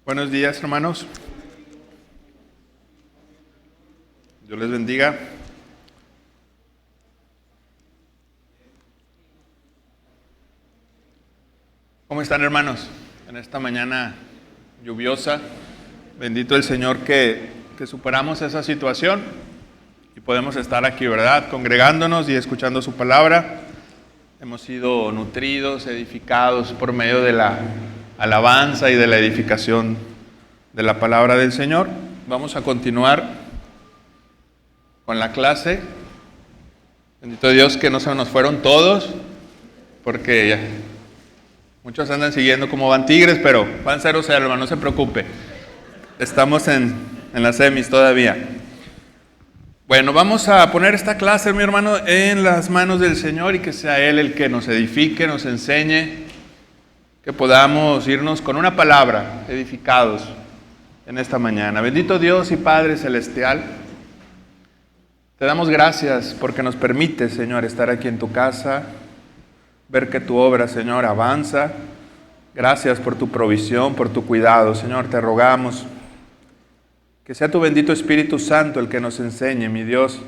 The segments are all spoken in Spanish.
Buenos días, hermanos. Dios les bendiga. ¿Cómo están, hermanos? En esta mañana lluviosa, bendito el Señor que superamos esa situación y podemos estar aquí, ¿verdad? Congregándonos y escuchando su palabra. Hemos sido nutridos, edificados por medio de la alabanza y de la edificación de la palabra del Señor. Vamos a continuar con la clase. Bendito Dios que no se nos fueron todos, porque ya muchos andan siguiendo como van Tigres, pero van 0-0, hermano, no se preocupe. Estamos en las semis todavía. Bueno, vamos a poner esta clase, mi hermano, en las manos del Señor y que sea Él el que nos edifique, nos enseñe, que podamos irnos con una palabra, edificados en esta mañana. Bendito Dios y Padre Celestial, te damos gracias porque nos permites, Señor, estar aquí en tu casa, ver que tu obra, Señor, avanza. Gracias por tu provisión, por tu cuidado, Señor, te rogamos que sea tu bendito Espíritu Santo el que nos enseñe, mi Dios,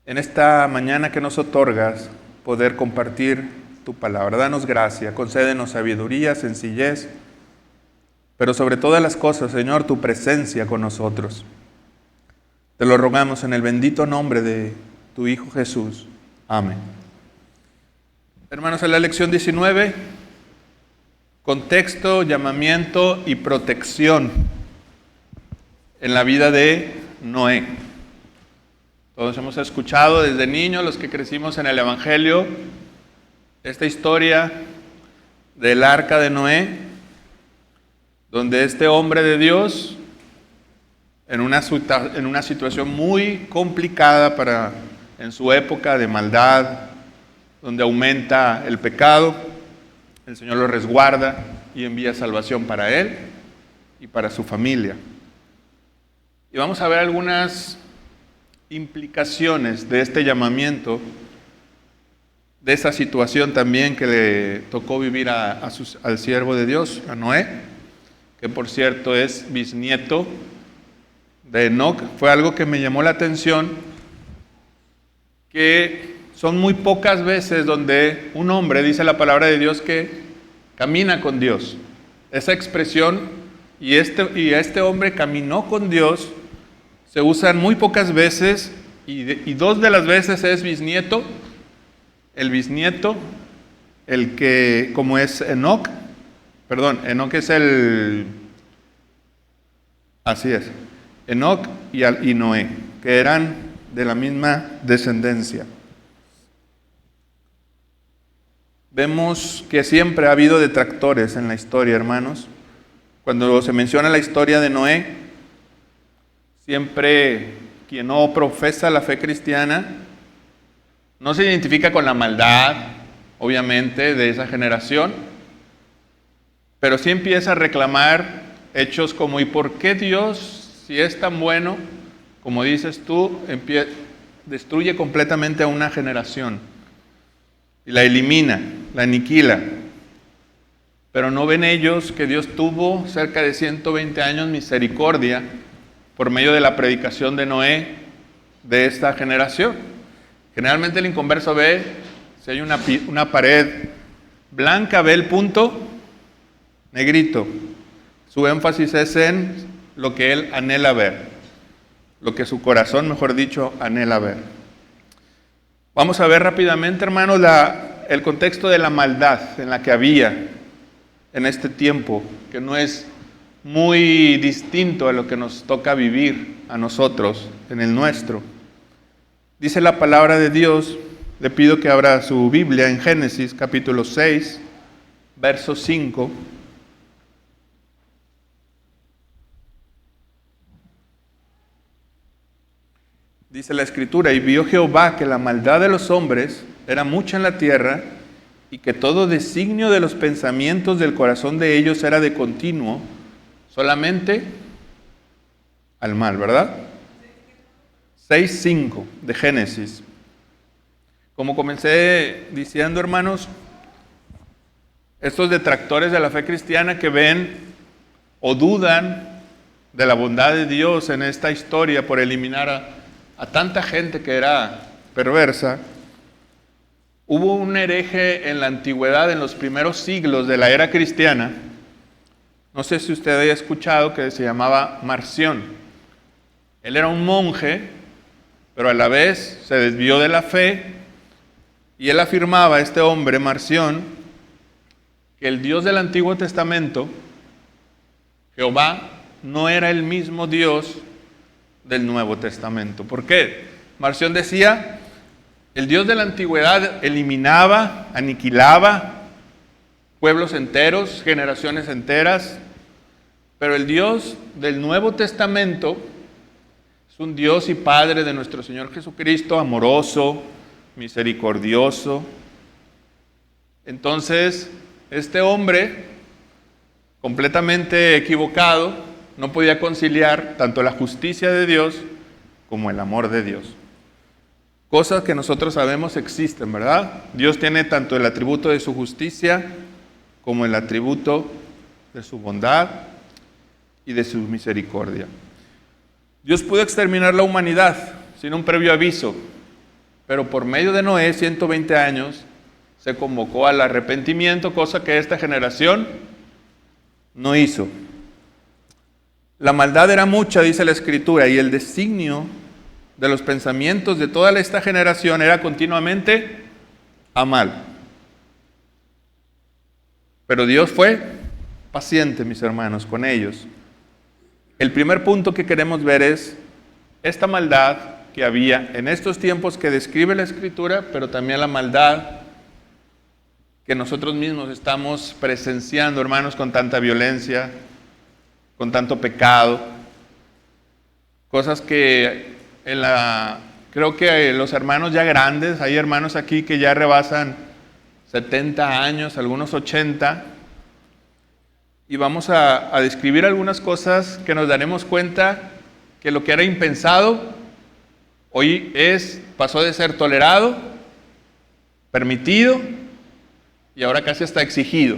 en esta mañana que nos otorgas poder compartir tu palabra. Danos gracia, concédenos sabiduría, sencillez, pero sobre todas las cosas, Señor, tu presencia con nosotros. Te lo rogamos en el bendito nombre de tu Hijo Jesús. Amén. Hermanos, en la lección 19, contexto, llamamiento y protección en la vida de Noé. Todos hemos escuchado desde niños, los que crecimos en el Evangelio, esta historia del arca de Noé, donde este hombre de Dios, en una situación muy complicada en su época de maldad, donde aumenta el pecado, el Señor lo resguarda y envía salvación para él y para su familia. Y vamos a ver algunas implicaciones de este llamamiento, de esa situación también que le tocó vivir al siervo de Dios, a Noé, que por cierto es bisnieto de Enoc. Fue algo que me llamó la atención, que son muy pocas veces donde un hombre, dice la palabra de Dios, que camina con Dios. Esa expresión, y este hombre caminó con Dios, se usan muy pocas veces, y dos de las veces es bisnieto, el que, como es Enoc es así es, Enoc y Noé, que eran de la misma descendencia. Vemos que siempre ha habido detractores en la historia, hermanos. Cuando se menciona la historia de Noé, siempre quien no profesa la fe cristiana no se identifica con la maldad, obviamente, de esa generación, pero sí empieza a reclamar hechos como: ¿y por qué Dios, si es tan bueno, como dices tú, destruye completamente a una generación y la elimina, la aniquila? Pero no ven ellos que Dios tuvo cerca de 120 años misericordia por medio de la predicación de Noé de esta generación. Generalmente el inconverso ve, si hay una pared blanca, ve el punto negrito. Su énfasis es en lo que él anhela ver, lo que su corazón, mejor dicho, anhela ver. Vamos a ver rápidamente, hermanos, el contexto de la maldad en la que había en este tiempo, que no es muy distinto a lo que nos toca vivir a nosotros en el nuestro. Dice la palabra de Dios, le pido que abra su Biblia en Génesis capítulo 6, verso 5. Dice la Escritura: y vio Jehová que la maldad de los hombres era mucha en la tierra, y que todo designio de los pensamientos del corazón de ellos era de continuo, solamente al mal, ¿verdad? 6:5 de Génesis. Como comencé diciendo, hermanos, estos detractores de la fe cristiana que ven o dudan de la bondad de Dios en esta historia por eliminar a tanta gente que era perversa. Hubo un hereje en la antigüedad, en los primeros siglos de la era cristiana, no sé si usted haya escuchado, que se llamaba Marción. Él era un monje, pero a la vez se desvió de la fe, y él afirmaba, este hombre, Marción, que el Dios del Antiguo Testamento, Jehová, no era el mismo Dios del Nuevo Testamento. ¿Por qué? Marción decía, el Dios de la antigüedad eliminaba, aniquilaba pueblos enteros, generaciones enteras, pero el Dios del Nuevo Testamento es un Dios y Padre de nuestro Señor Jesucristo, amoroso, misericordioso. Entonces, este hombre, completamente equivocado, no podía conciliar tanto la justicia de Dios como el amor de Dios. Cosas que nosotros sabemos existen, ¿verdad? Dios tiene tanto el atributo de su justicia como el atributo de su bondad y de su misericordia. Dios pudo exterminar la humanidad sin un previo aviso, pero por medio de Noé, 120 años, se convocó al arrepentimiento, cosa que esta generación no hizo. La maldad era mucha, dice la Escritura, y el designio de los pensamientos de toda esta generación era continuamente a mal. Pero Dios fue paciente, mis hermanos, con ellos. El primer punto que queremos ver es esta maldad que había en estos tiempos que describe la Escritura, pero también la maldad que nosotros mismos estamos presenciando, hermanos, con tanta violencia, con tanto pecado, cosas que creo que los hermanos ya grandes, hay hermanos aquí que ya rebasan 70 años, algunos 80, y vamos a describir algunas cosas que nos daremos cuenta que lo que era impensado, hoy pasó de ser tolerado, permitido, y ahora casi está exigido.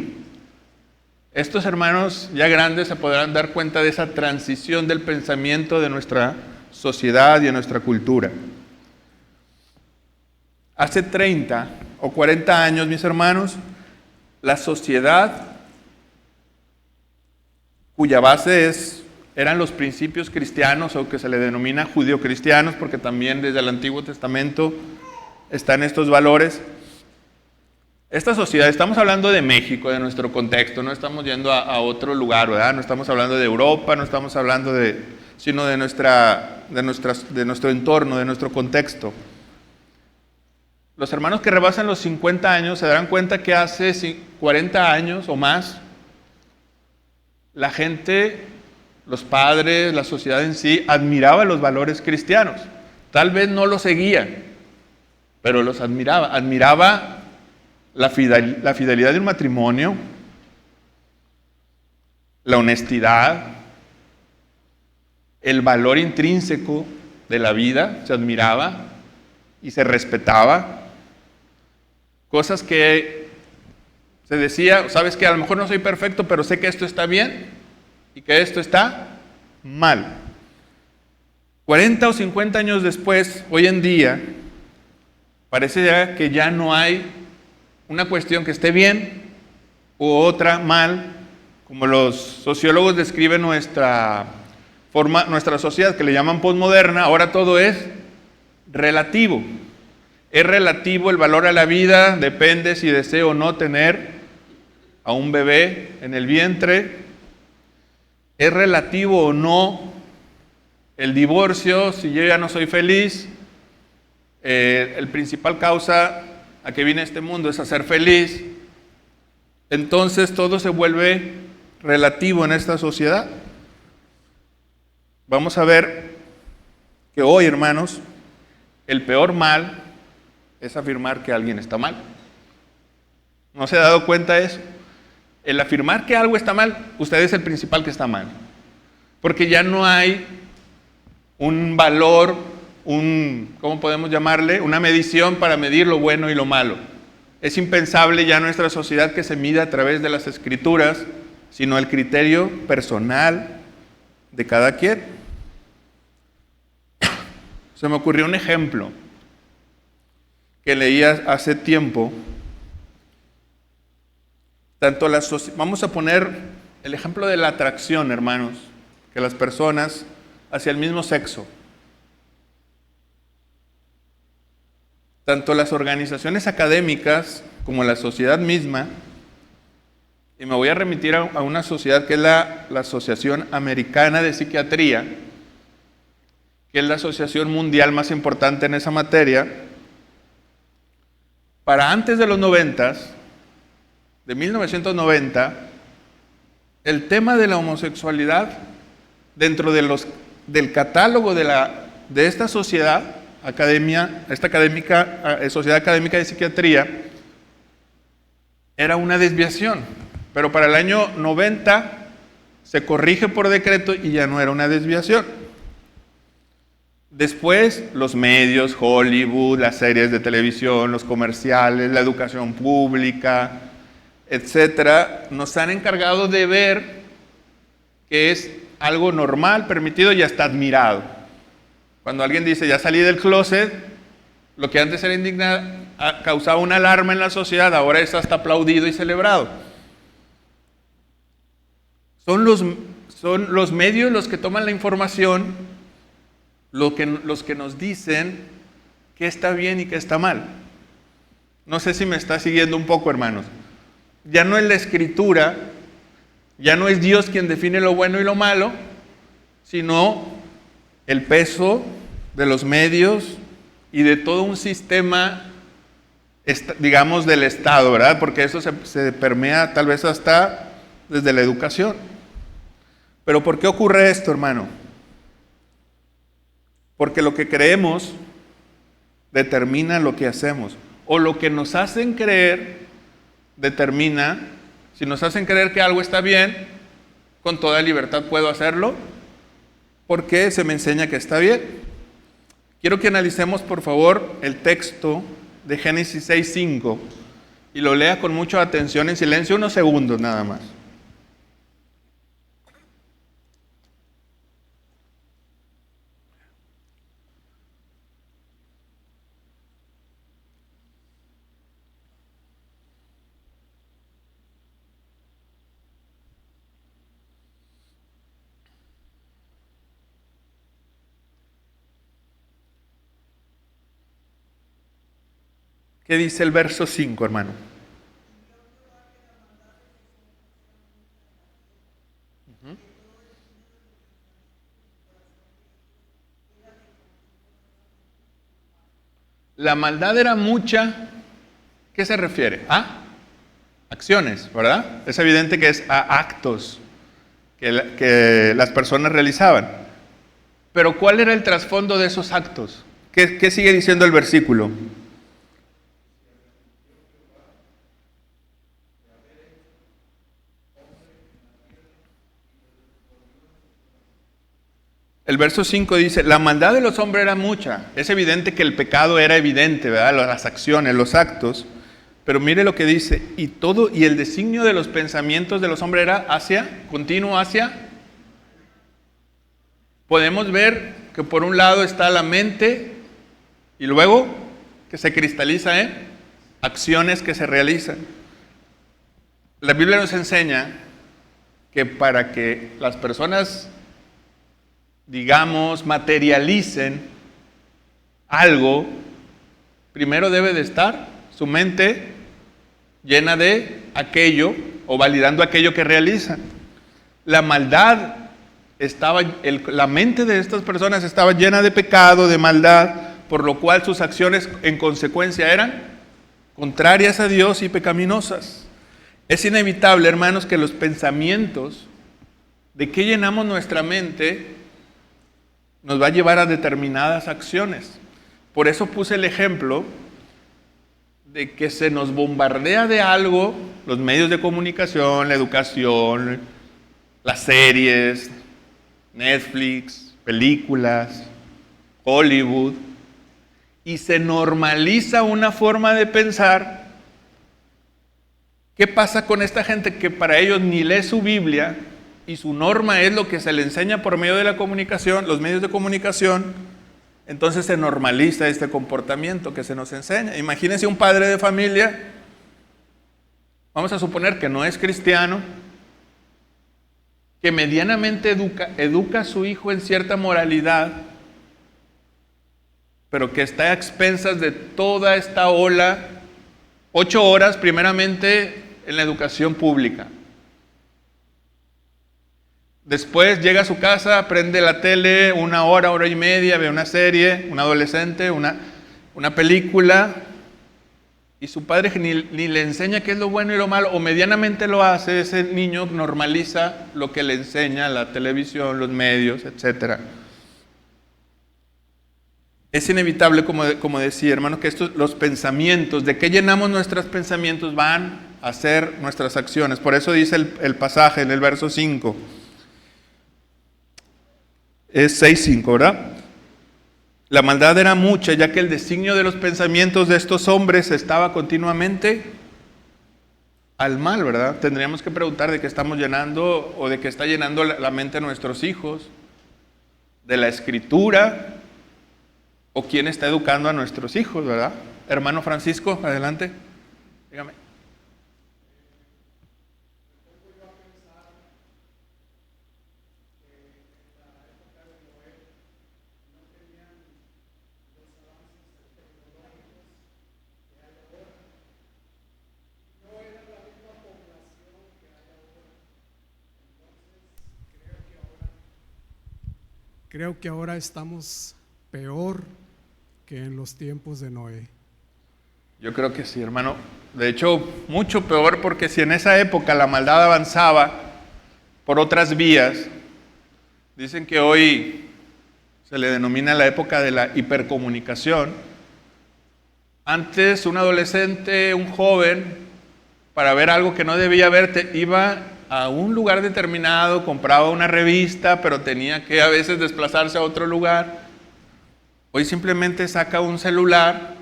Estos hermanos ya grandes se podrán dar cuenta de esa transición del pensamiento de nuestra sociedad y de nuestra cultura. Hace 30 o 40 años, mis hermanos, la sociedad cuya base eran los principios cristianos, o que se le denomina judio-cristianos, porque también desde el Antiguo Testamento están estos valores. Esta sociedad, estamos hablando de México, de nuestro contexto, no estamos yendo a otro lugar, ¿verdad? No estamos hablando de Europa, no estamos hablando sino de nuestro entorno, de nuestro contexto. Los hermanos que rebasan los 50 años se darán cuenta que hace 40 años o más, la gente, los padres, la sociedad en sí, admiraba los valores cristianos. Tal vez no los seguía, pero los admiraba. Admiraba la fidelidad de un matrimonio, la honestidad, el valor intrínseco de la vida, se admiraba y se respetaba. Cosas que se decía, sabes que a lo mejor no soy perfecto, pero sé que esto está bien y que esto está mal. 40 o 50 años después, hoy en día, parece ya que ya no hay una cuestión que esté bien u otra mal, como los sociólogos describen nuestra sociedad, que le llaman posmoderna. Ahora todo es relativo. Es relativo el valor a la vida, depende si deseo o no tener a un bebé en el vientre. Es relativo o no el divorcio, si yo ya no soy feliz. El principal causa a que viene este mundo es a ser feliz. Entonces todo se vuelve relativo en esta sociedad. Vamos a ver que hoy, hermanos, el peor mal es afirmar que alguien está mal. ¿No se ha dado cuenta de eso? El afirmar que algo está mal, usted es el principal que está mal. Porque ya no hay un valor, ¿cómo podemos llamarle? Una medición para medir lo bueno y lo malo. Es impensable ya en nuestra sociedad que se mida a través de las Escrituras sino el criterio personal de cada quien. Se me ocurrió un ejemplo que leía hace tiempo. Vamos a poner el ejemplo de la atracción, hermanos, que las personas hacia el mismo sexo. Tanto las organizaciones académicas como la sociedad misma, y me voy a remitir a una sociedad que es la Asociación Americana de Psiquiatría, que es la asociación mundial más importante en esa materia. Para antes de los 90, de 1990, el tema de la homosexualidad dentro del catálogo de esta sociedad Sociedad Académica de Psiquiatría era una desviación, pero para el año 90 se corrige por decreto y ya no era una desviación. Después, los medios, Hollywood, las series de televisión, los comerciales, la educación pública, etcétera, nos han encargado de ver que es algo normal, permitido y hasta admirado. Cuando alguien dice, ya salí del closet, lo que antes era indignado, causaba una alarma en la sociedad, ahora es hasta aplaudido y celebrado. Son los medios los que toman la información, los que nos dicen qué está bien y qué está mal. No sé si me está siguiendo un poco, hermanos. Ya no es la Escritura, ya no es Dios quien define lo bueno y lo malo, sino el peso de los medios y de todo un sistema, digamos, del Estado, ¿verdad? Porque eso se permea tal vez hasta desde la educación. Pero ¿por qué ocurre esto, hermano? Porque lo que creemos determina lo que hacemos, o lo que nos hacen creer determina. Si nos hacen creer que algo está bien, con toda libertad puedo hacerlo, porque se me enseña que está bien. Quiero que analicemos, por favor, el texto de Génesis 6:5 y lo lea con mucha atención en silencio, unos segundos nada más. ¿Qué dice el verso 5, hermano? La maldad era mucha. ¿Qué se refiere? A acciones, ¿verdad? Es evidente que es a actos que las personas realizaban. Pero ¿cuál era el trasfondo de esos actos? ¿Qué sigue diciendo el versículo? El verso 5 dice, la maldad de los hombres era mucha. Es evidente que el pecado era evidente, ¿verdad? Las acciones, los actos. Pero mire lo que dice, y el designio de los pensamientos de los hombres era continuo hacia. Podemos ver que por un lado está la mente y luego que se cristaliza en acciones que se realizan. La Biblia nos enseña que para que las personas, digamos, materialicen algo, primero debe de estar su mente llena de aquello o validando aquello que realizan. La maldad la mente de estas personas estaba llena de pecado, de maldad, por lo cual sus acciones en consecuencia eran contrarias a Dios y pecaminosas. Es inevitable, hermanos, que los pensamientos de qué llenamos nuestra mente nos va a llevar a determinadas acciones. Por eso puse el ejemplo de que se nos bombardea de algo, los medios de comunicación, la educación, las series, Netflix, películas, Hollywood, y se normaliza una forma de pensar ¿Qué pasa con esta gente que para ellos ni lee su Biblia y su norma es lo que se le enseña por medio de la comunicación, los medios de comunicación? Entonces se normaliza este comportamiento que se nos enseña. Imagínense un padre de familia, vamos a suponer que no es cristiano, que medianamente educa a su hijo en cierta moralidad, pero que está a expensas de toda esta ola, 8 horas primeramente en la educación pública. Después llega a su casa, prende la tele, 1 hora, 1 hora y media, ve una serie, un adolescente, una película, y su padre ni le enseña qué es lo bueno y lo malo, o medianamente lo hace. Ese niño normaliza lo que le enseña la televisión, los medios, etc. Es inevitable, como decía, hermano, que los pensamientos, de qué llenamos nuestros pensamientos, van a ser nuestras acciones. Por eso dice el pasaje en el verso 5. Es 6:5, ¿verdad? La maldad era mucha, ya que el designio de los pensamientos de estos hombres estaba continuamente al mal, ¿verdad? Tendríamos que preguntar de qué estamos llenando, o de qué está llenando la mente de nuestros hijos, de la Escritura, o quién está educando a nuestros hijos, ¿verdad? Hermano Francisco, adelante. Dígame. Creo que ahora estamos peor que en los tiempos de Noé. Yo creo que sí, hermano. De hecho, mucho peor, porque si en esa época la maldad avanzaba por otras vías, dicen que hoy se le denomina la época de la hipercomunicación. Antes un adolescente, un joven, para ver algo que no debía ver, iba a un lugar determinado, compraba una revista, pero tenía que a veces desplazarse a otro lugar. Hoy simplemente saca un celular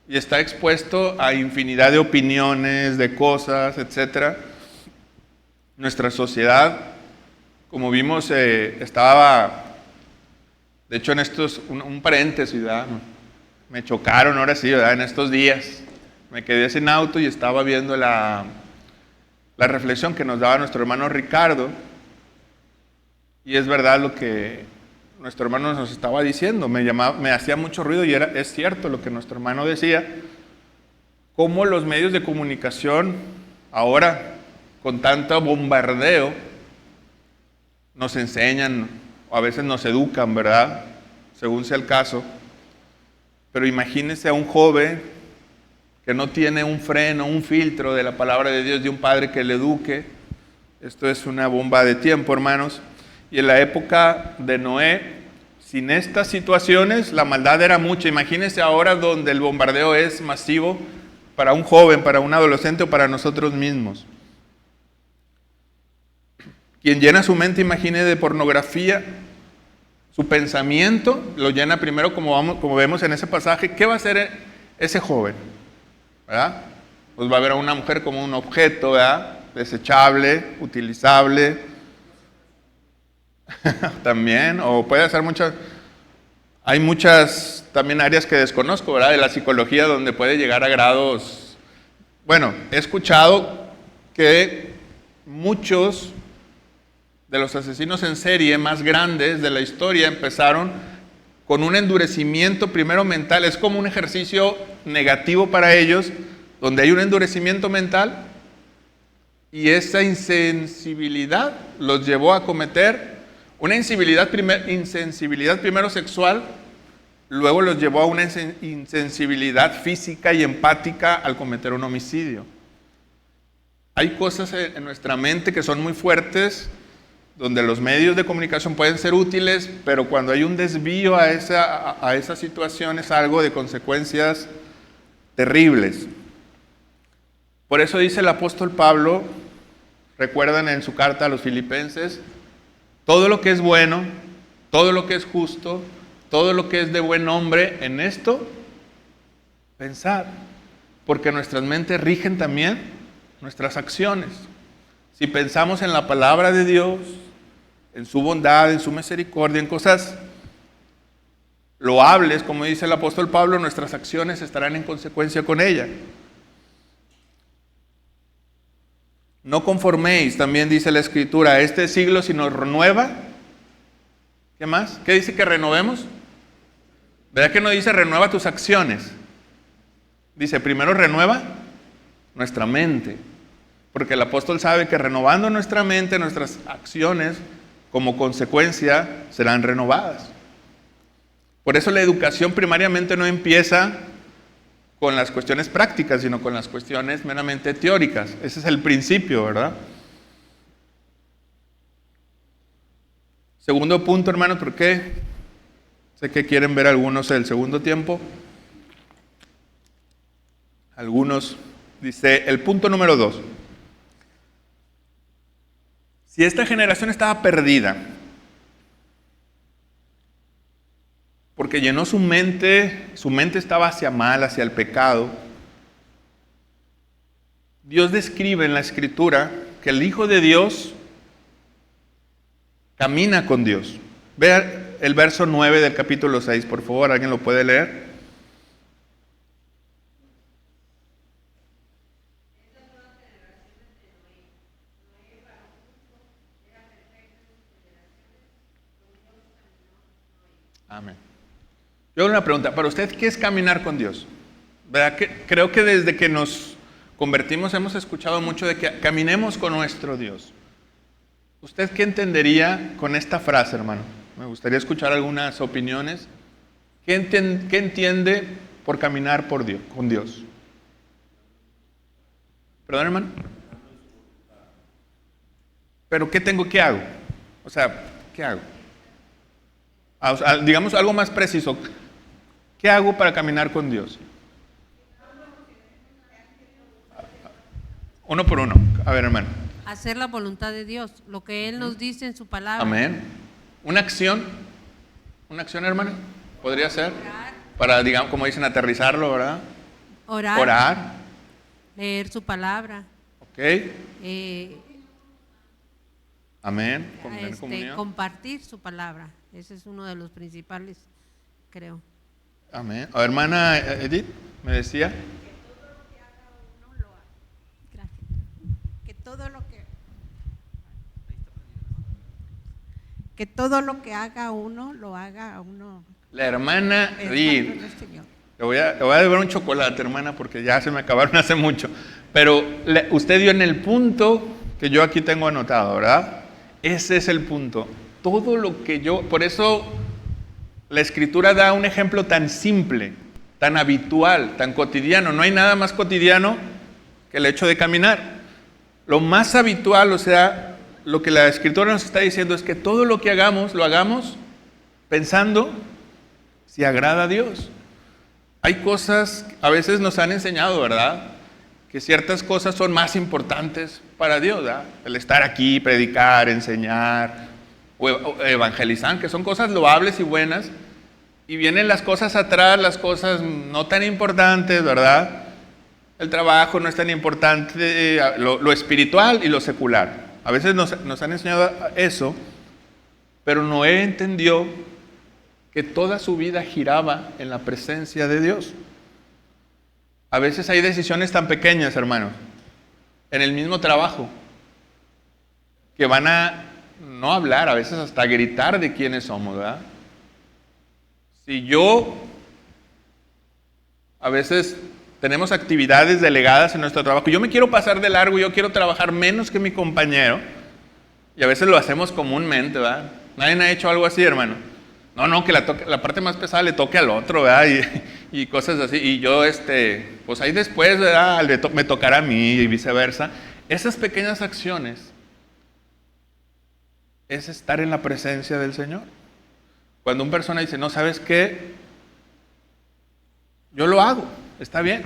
y está expuesto a infinidad de opiniones, de cosas, etc. Nuestra sociedad, como vimos, estaba, de hecho en estos, un paréntesis, ¿verdad? Me chocaron ahora sí, ¿verdad? En estos días. Me quedé sin auto y estaba viendo la reflexión que nos daba nuestro hermano Ricardo, y es verdad lo que nuestro hermano nos estaba diciendo. Me hacía mucho ruido, y es cierto lo que nuestro hermano decía, cómo los medios de comunicación ahora, con tanto bombardeo, nos enseñan, o a veces nos educan, ¿verdad? Según sea el caso. Pero imagínese a un joven que no tiene un freno, un filtro de la palabra de Dios, de un padre que le eduque. Esto es una bomba de tiempo, hermanos. Y en la época de Noé, sin estas situaciones, la maldad era mucha. Imagínense ahora, donde el bombardeo es masivo para un joven, para un adolescente o para nosotros mismos. Quien llena su mente, imagine, de pornografía, su pensamiento lo llena primero, como vemos en ese pasaje. ¿Qué va a hacer ese joven? ¿Verdad? Pues va a ver a una mujer como un objeto, ¿verdad? Desechable, utilizable. También, o puede hacer hay muchas también áreas que desconozco, ¿verdad? De la psicología, donde puede llegar a grados. Bueno, he escuchado que muchos de los asesinos en serie más grandes de la historia empezaron con un endurecimiento primero mental. Es como un ejercicio negativo para ellos, donde hay un endurecimiento mental, y esa insensibilidad los llevó a cometer una insensibilidad primero sexual, luego los llevó a una insensibilidad física y empática al cometer un homicidio. Hay cosas en nuestra mente que son muy fuertes, donde los medios de comunicación pueden ser útiles, pero cuando hay un desvío a esa situación, es algo de consecuencias terribles. Por eso dice el apóstol Pablo, recuerdan en su carta a los Filipenses, todo lo que es bueno, todo lo que es justo, todo lo que es de buen nombre, en esto pensad, porque nuestras mentes rigen también nuestras acciones. Si pensamos en la palabra de Dios, en su bondad, en su misericordia, en cosas loables, como dice el apóstol Pablo, nuestras acciones estarán en consecuencia con ella. No conforméis, también dice la Escritura, a este siglo, sino renueva. ¿Qué más? ¿Qué dice que renovemos? ¿Verdad que no dice renueva tus acciones? Dice primero renueva nuestra mente. Porque el apóstol sabe que renovando nuestra mente, nuestras acciones, como consecuencia, serán renovadas. Por eso la educación primariamente no empieza con las cuestiones prácticas, sino con las cuestiones meramente teóricas. Ese es el principio, ¿verdad? Segundo punto, hermanos, ¿por qué? Sé que quieren ver algunos el segundo tiempo. Algunos, dice, el punto número 2. Si esta generación estaba perdida, porque llenó su mente estaba hacia mal, hacia el pecado, Dios describe en la Escritura que el Hijo de Dios camina con Dios. Vea el verso 9 del capítulo 6, por favor, ¿alguien lo puede leer? Amén. Yo hago una pregunta, ¿para usted qué es caminar con Dios? ¿Verdad? Creo que desde que nos convertimos hemos escuchado mucho de que caminemos con nuestro Dios. ¿Usted qué entendería con esta frase, hermano? Me gustaría escuchar algunas opiniones. ¿Qué entiende por caminar con Dios? ¿Perdón, hermano? ¿Pero qué hago? O sea, ¿qué hago? Digamos algo más preciso. ¿Qué hago para caminar con Dios? Uno por uno. A ver, hermano. Hacer la voluntad de Dios, lo que Él nos dice en su palabra. Amén. Una acción, hermano, podría ser para, digamos, como dicen, aterrizarlo, ¿verdad? Orar. Leer su palabra. Ok. Amén. Compartir su palabra. Ese es uno de los principales, creo. Amén. Hermana Edith, me decía. Que todo lo que haga uno, lo haga uno. La hermana Edith. Le voy a deber un chocolate, hermana, porque ya se me acabaron hace mucho. Pero usted dio en el punto que yo aquí tengo anotado, ¿verdad? Ese es el punto. Todo lo que por eso la Escritura da un ejemplo tan simple, tan habitual, tan cotidiano. No hay nada más cotidiano que el hecho de caminar. Lo más habitual, o sea, lo que la Escritura nos está diciendo es que todo lo que hagamos, lo hagamos pensando si agrada a Dios. Hay cosas, a veces nos han enseñado, ¿verdad?, que ciertas cosas son más importantes para Dios, ¿verdad? El estar aquí, predicar, enseñar, o evangelizar, que son cosas loables y buenas, y vienen las cosas atrás, las cosas no tan importantes, ¿verdad? El trabajo no es tan importante, lo espiritual y lo secular. A veces nos han enseñado eso, pero Noé entendió que toda su vida giraba en la presencia de Dios. A veces hay decisiones tan pequeñas, hermanos, en el mismo trabajo, que van a no hablar, a veces hasta gritar de quiénes somos, ¿verdad? Si a veces tenemos actividades delegadas en nuestro trabajo, yo me quiero pasar de largo, yo quiero trabajar menos que mi compañero, y a veces lo hacemos comúnmente, ¿verdad? Nadie ha hecho algo así, hermano. No, que la parte más pesada le toque al otro, ¿verdad? Y cosas así. Y yo, pues ahí después, ¿verdad?, me tocará a mí y viceversa. Esas pequeñas acciones es estar en la presencia del Señor. Cuando una persona dice, no, ¿sabes qué? Yo lo hago, está bien.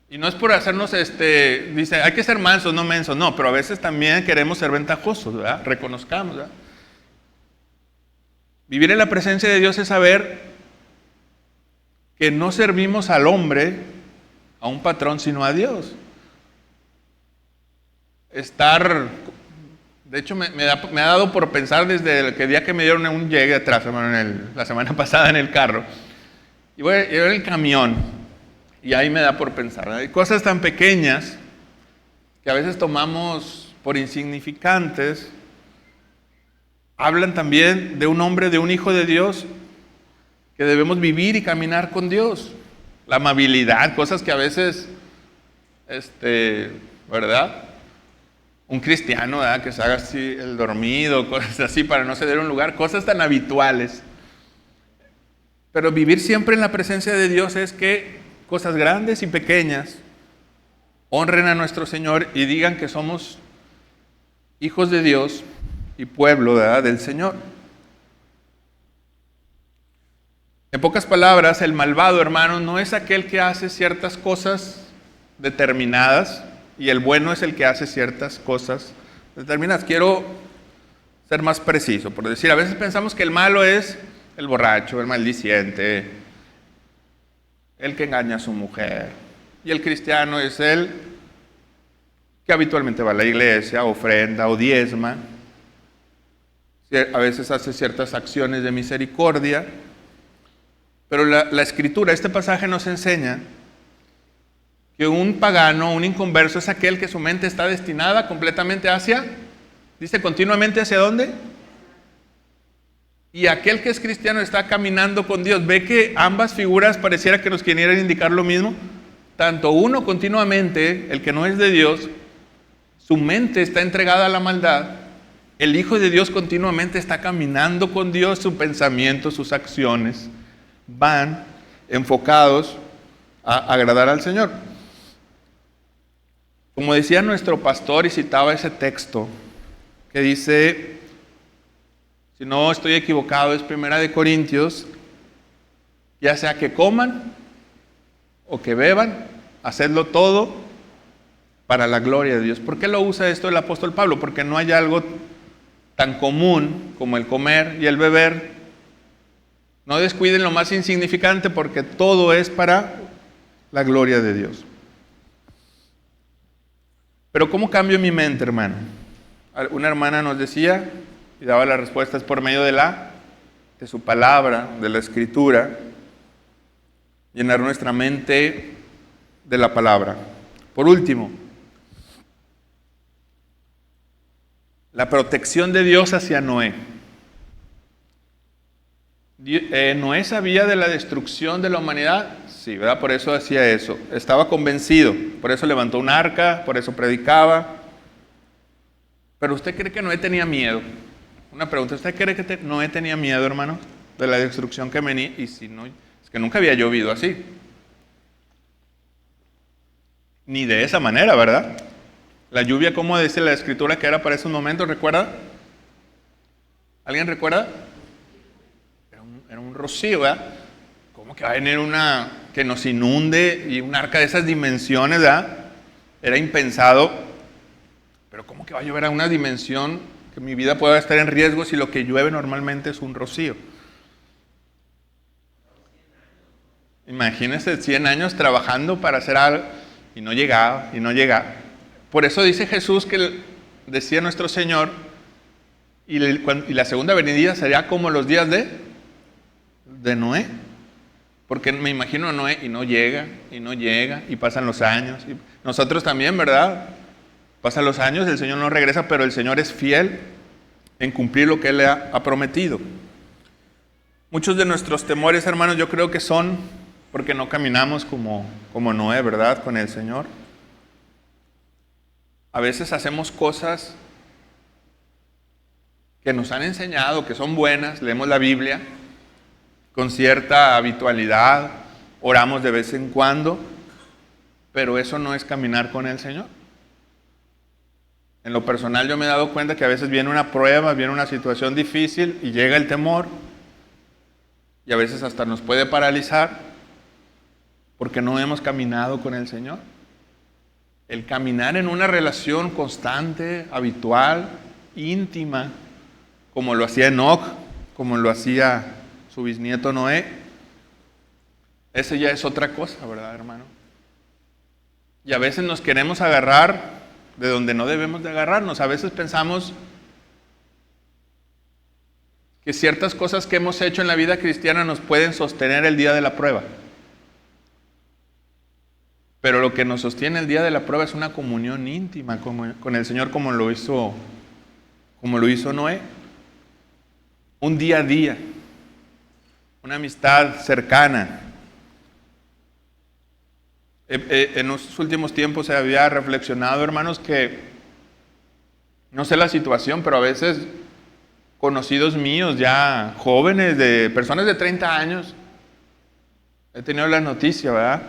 Y no es por hacernos, dice, hay que ser mansos, no mensos. No, pero a veces también queremos ser ventajosos, ¿verdad? Reconozcamos, ¿verdad? Vivir en la presencia de Dios es saber que no servimos al hombre, a un patrón, sino a Dios. estar... De hecho, me ha dado por pensar desde el día que me dieron un llegue atrás, hermano, la semana pasada en el carro. Y voy a ir en el camión, y ahí me da por pensar. Hay cosas tan pequeñas que a veces tomamos por insignificantes. Hablan también de un hombre, de un hijo de Dios, que debemos vivir y caminar con Dios. La amabilidad, cosas que a veces, ¿verdad? Un cristiano, ¿verdad?, que se haga así el dormido, cosas así para no ceder un lugar, cosas tan habituales. Pero vivir siempre en la presencia de Dios es que cosas grandes y pequeñas honren a nuestro Señor y digan que somos hijos de Dios y pueblo, ¿verdad?, del Señor. En pocas palabras, el malvado, hermano, no es aquel que hace ciertas cosas determinadas, y el bueno es el que hace ciertas cosas determinadas. Quiero ser más preciso, por decir, a veces pensamos que el malo es el borracho, el maldiciente, el que engaña a su mujer, y el cristiano es el que habitualmente va a la iglesia, ofrenda o diezma, a veces hace ciertas acciones de misericordia. Pero la Escritura, este pasaje nos enseña que un pagano, un inconverso, es aquel que su mente está destinada completamente hacia, dice continuamente, ¿hacia dónde? Y aquel que es cristiano está caminando con Dios. Ve que ambas figuras pareciera que nos quieran indicar lo mismo. Tanto uno continuamente, el que no es de Dios, su mente está entregada a la maldad. El Hijo de Dios continuamente está caminando con Dios, su pensamiento, sus acciones van enfocados a agradar al Señor. Como decía nuestro pastor, y citaba ese texto que dice, si no estoy equivocado, es 1 Corintios, ya sea que coman o que beban, hacedlo todo para la gloria de Dios. ¿Por qué lo usa esto el apóstol Pablo? Porque no hay algo tan común como el comer y el beber. No descuiden lo más insignificante, porque todo es para la gloria de Dios. Pero ¿cómo cambio mi mente, hermano? Una hermana nos decía, y daba las respuestas por medio de su palabra, de la Escritura, llenar nuestra mente de la palabra. Por último, la protección de Dios hacia Noé. Noé sabía de la destrucción de la humanidad, sí, ¿verdad? Por eso hacía eso. Estaba convencido, por eso levantó un arca, por eso predicaba. Pero ¿usted cree que Noé tenía miedo? Una pregunta, ¿usted cree que Noé tenía miedo, hermano, de la destrucción que venía? Y si no, es que nunca había llovido así. Ni de esa manera, ¿verdad? La lluvia, como dice la Escritura que era para esos momentos, ¿recuerda? ¿Alguien recuerda? Era un rocío, ¿verdad? ¿Cómo que va a venir una que nos inunde y un arca de esas dimensiones, ¿verdad? Era impensado. Pero ¿cómo que va a llover a una dimensión que mi vida pueda estar en riesgo si lo que llueve normalmente es un rocío? Imagínense 100 años trabajando para hacer algo y no llegaba, y no llegaba. Por eso dice Jesús que decía nuestro Señor, y la segunda venida sería como los días de Noé. Porque me imagino a Noé y no llega, y pasan los años. Y nosotros también, ¿verdad? Pasan los años, el Señor no regresa, pero el Señor es fiel en cumplir lo que Él le ha prometido. Muchos de nuestros temores, hermanos, yo creo que son porque no caminamos como Noé, ¿verdad? Con el Señor. A veces hacemos cosas que nos han enseñado que son buenas, leemos la Biblia con cierta habitualidad, oramos de vez en cuando, pero eso no es caminar con el Señor. En lo personal yo me he dado cuenta que a veces viene una prueba, viene una situación difícil y llega el temor, y a veces hasta nos puede paralizar porque no hemos caminado con el Señor. El caminar en una relación constante, habitual, íntima, como lo hacía Enoc, como lo hacía su bisnieto Noé, ese ya es otra cosa, ¿verdad, hermano? Y a veces nos queremos agarrar de donde no debemos de agarrarnos. A veces pensamos que ciertas cosas que hemos hecho en la vida cristiana nos pueden sostener el día de la prueba. Pero lo que nos sostiene el día de la prueba es una comunión íntima con el Señor, como lo hizo Noé. Un día a día, una amistad cercana. En los últimos tiempos se había reflexionado, hermanos, que no sé la situación, pero a veces conocidos míos, ya jóvenes, de personas de 30 años, he tenido la noticia, ¿verdad?,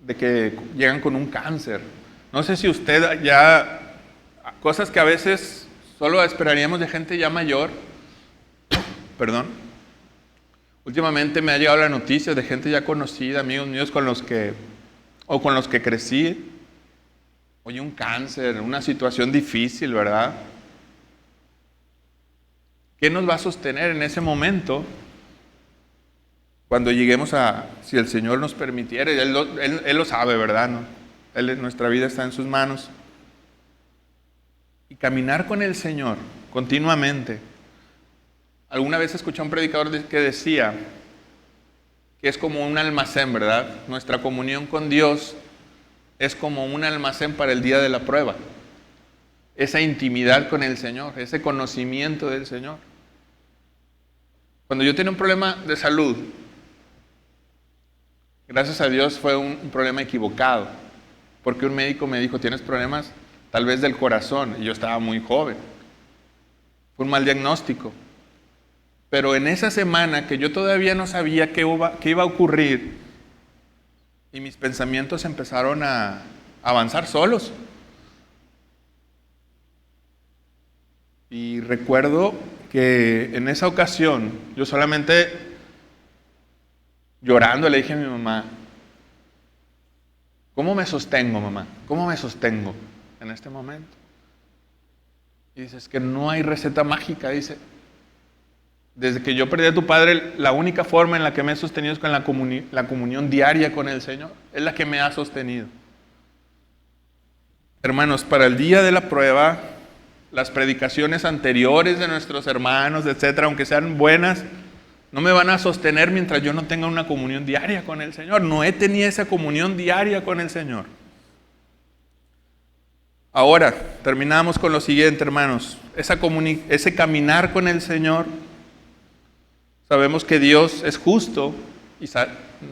de que llegan con un cáncer. No sé si usted ya, cosas que a veces solo esperaríamos de gente ya mayor, perdón. Últimamente me ha llegado la noticia de gente ya conocida, amigos míos con los que crecí. Oye, un cáncer, una situación difícil, ¿verdad? ¿Qué nos va a sostener en ese momento? Cuando lleguemos si el Señor nos permitiera, Él lo sabe, ¿verdad? ¿No? Nuestra vida está en sus manos. Y caminar con el Señor continuamente. Alguna vez escuché a un predicador que decía que es como un almacén, ¿verdad? Nuestra comunión con Dios es como un almacén para el día de la prueba. Esa intimidad con el Señor, ese conocimiento del Señor. Cuando yo tenía un problema de salud, gracias a Dios fue un problema equivocado, porque un médico me dijo, tienes problemas tal vez del corazón, y yo estaba muy joven. Fue un mal diagnóstico. Pero en esa semana que yo todavía no sabía qué iba a ocurrir, y mis pensamientos empezaron a avanzar solos. Y recuerdo que en esa ocasión, yo solamente llorando le dije a mi mamá, ¿cómo me sostengo, mamá? ¿Cómo me sostengo en este momento? Y dice, es que no hay receta mágica, dice. Desde que yo perdí a tu padre, la única forma en la que me he sostenido es con la comunión diaria con el Señor. Es la que me ha sostenido. Hermanos, para el día de la prueba, las predicaciones anteriores de nuestros hermanos, etcétera, aunque sean buenas, no me van a sostener mientras yo no tenga una comunión diaria con el Señor. Noé tenía esa comunión diaria con el Señor. Ahora, terminamos con lo siguiente, hermanos. Ese caminar con el Señor. Sabemos que Dios es justo y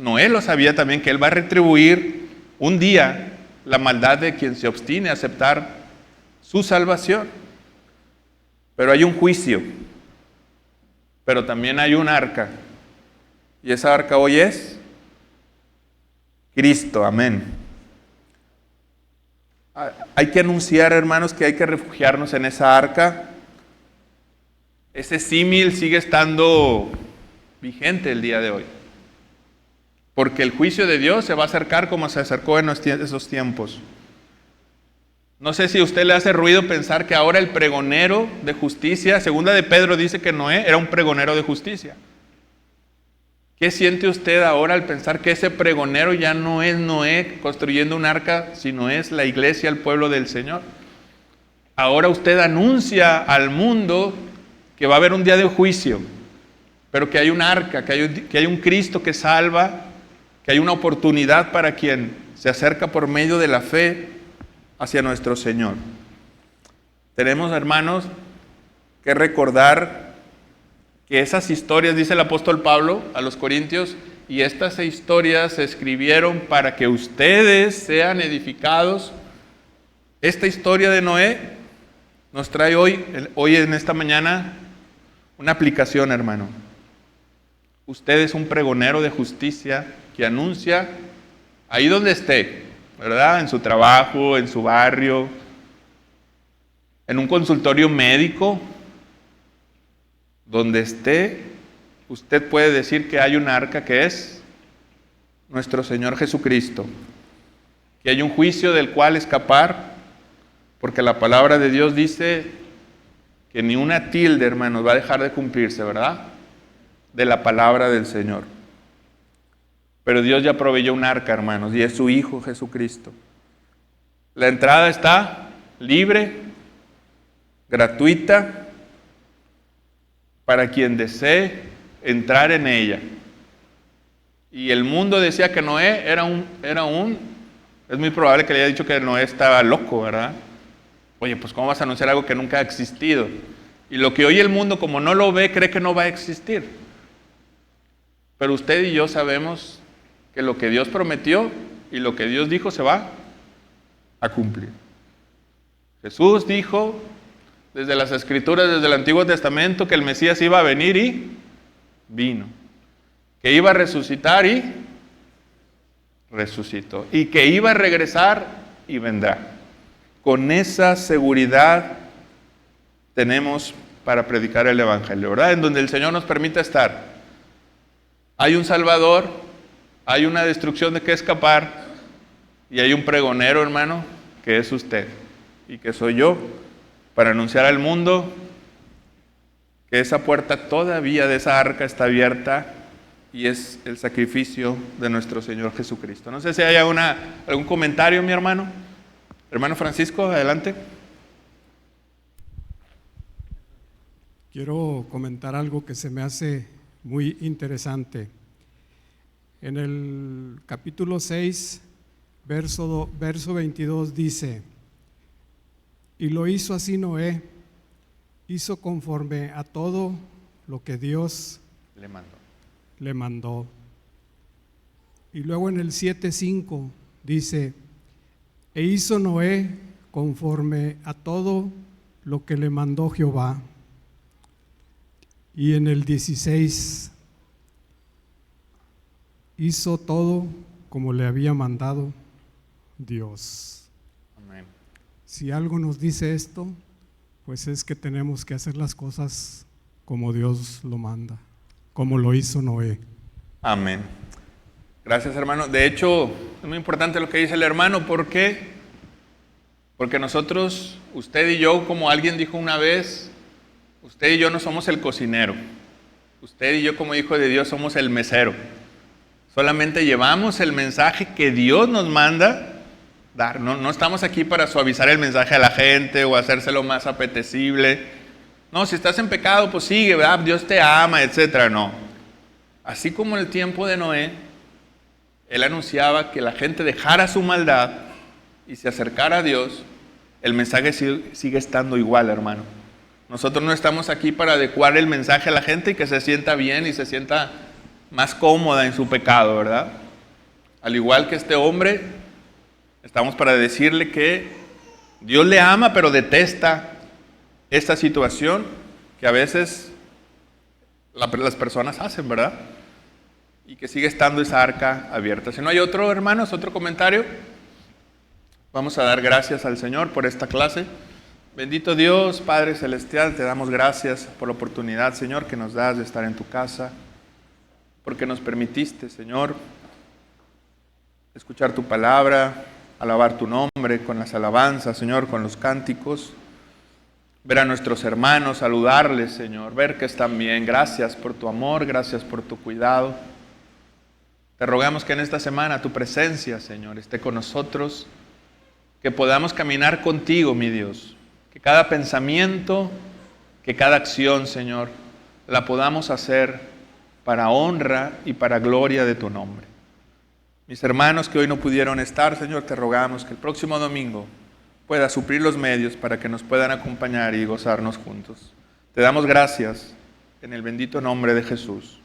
Noé lo sabía también, que Él va a retribuir un día la maldad de quien se obstine a aceptar su salvación. Pero hay un juicio, pero también hay un arca, y esa arca hoy es Cristo, amén. Hay que anunciar, hermanos, que hay que refugiarnos en esa arca. Ese símil sigue estando vigente el día de hoy, porque el juicio de Dios se va a acercar como se acercó en esos tiempos. No sé si a usted le hace ruido pensar que ahora el pregonero de justicia, segunda de Pedro dice que Noé era un pregonero de justicia. ¿Qué siente usted ahora al pensar que ese pregonero ya no es Noé construyendo un arca, sino es la iglesia, el pueblo del Señor? Ahora usted anuncia al mundo que va a haber un día de juicio, pero que hay un arca, que hay un Cristo que salva, que hay una oportunidad para quien se acerca por medio de la fe hacia nuestro Señor. Tenemos, hermanos, que recordar que esas historias, dice el apóstol Pablo a los Corintios, y estas historias se escribieron para que ustedes sean edificados. Esta historia de Noé nos trae hoy en esta mañana, una aplicación, hermano. Usted es un pregonero de justicia que anuncia ahí donde esté, ¿verdad? En su trabajo, en su barrio, en un consultorio médico, donde esté, usted puede decir que hay un arca que es nuestro Señor Jesucristo, que hay un juicio del cual escapar, porque la palabra de Dios dice que ni una tilde, hermanos, va a dejar de cumplirse, ¿verdad?, de la palabra del Señor. Pero Dios ya proveyó un arca, hermanos, y es su Hijo Jesucristo. La entrada está libre, gratuita, para quien desee entrar en ella. Y el mundo decía que Noé es muy probable que le haya dicho que Noé estaba loco, ¿verdad? Oye, pues ¿cómo vas a anunciar algo que nunca ha existido? Y lo que hoy el mundo, como no lo ve, cree que no va a existir. Pero usted y yo sabemos que lo que Dios prometió y lo que Dios dijo se va a cumplir. Jesús dijo desde las Escrituras, desde el Antiguo Testamento, que el Mesías iba a venir y vino. Que iba a resucitar y resucitó. Y que iba a regresar y vendrá. Con esa seguridad tenemos para predicar el Evangelio, ¿verdad? En donde el Señor nos permite estar. Hay un Salvador, hay una destrucción de que escapar y hay un pregonero, hermano, que es usted y que soy yo, para anunciar al mundo que esa puerta todavía de esa arca está abierta y es el sacrificio de nuestro Señor Jesucristo. No sé si hay algún comentario, mi hermano. Hermano Francisco, adelante. Quiero comentar algo que se me hace muy interesante. En el capítulo 6, verso 22 dice: y lo hizo así Noé, hizo conforme a todo lo que Dios le mandó. Y luego en el 7:5 dice: e hizo Noé conforme a todo lo que le mandó Jehová. Y en el 16 hizo todo como le había mandado Dios. Amén. Si algo nos dice esto, pues es que tenemos que hacer las cosas como Dios lo manda, como lo hizo Noé. Amén. Gracias, hermano. De hecho, es muy importante lo que dice el hermano. ¿Por qué? Porque nosotros, usted y yo, como alguien dijo una vez, usted y yo no somos el cocinero. Usted y yo, como hijo de Dios, somos el mesero. Solamente llevamos el mensaje que Dios nos manda dar. No estamos aquí para suavizar el mensaje a la gente o hacérselo más apetecible. No, si estás en pecado, pues sigue, ¿verdad? Dios te ama, etcétera. No. Así como en el tiempo de Noé, él anunciaba que la gente dejara su maldad y se acercara a Dios. El mensaje sigue estando igual, hermano. Nosotros no estamos aquí para adecuar el mensaje a la gente y que se sienta bien y se sienta más cómoda en su pecado, ¿verdad? Al igual que este hombre, estamos para decirle que Dios le ama, pero detesta esta situación que a veces las personas hacen, ¿verdad? Y que sigue estando esa arca abierta. Si no hay otro, hermanos, otro comentario, vamos a dar gracias al Señor por esta clase. Bendito Dios, Padre Celestial, te damos gracias por la oportunidad, Señor, que nos das de estar en tu casa, porque nos permitiste, Señor, escuchar tu palabra, alabar tu nombre con las alabanzas, Señor, con los cánticos, ver a nuestros hermanos, saludarles, Señor, ver que están bien. Gracias por tu amor, gracias por tu cuidado. Te rogamos que en esta semana tu presencia, Señor, esté con nosotros, que podamos caminar contigo, mi Dios, que cada pensamiento, que cada acción, Señor, la podamos hacer para honra y para gloria de tu nombre. Mis hermanos que hoy no pudieron estar, Señor, te rogamos que el próximo domingo pueda suplir los medios para que nos puedan acompañar y gozarnos juntos. Te damos gracias en el bendito nombre de Jesús.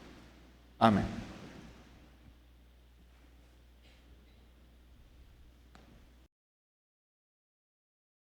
Amén.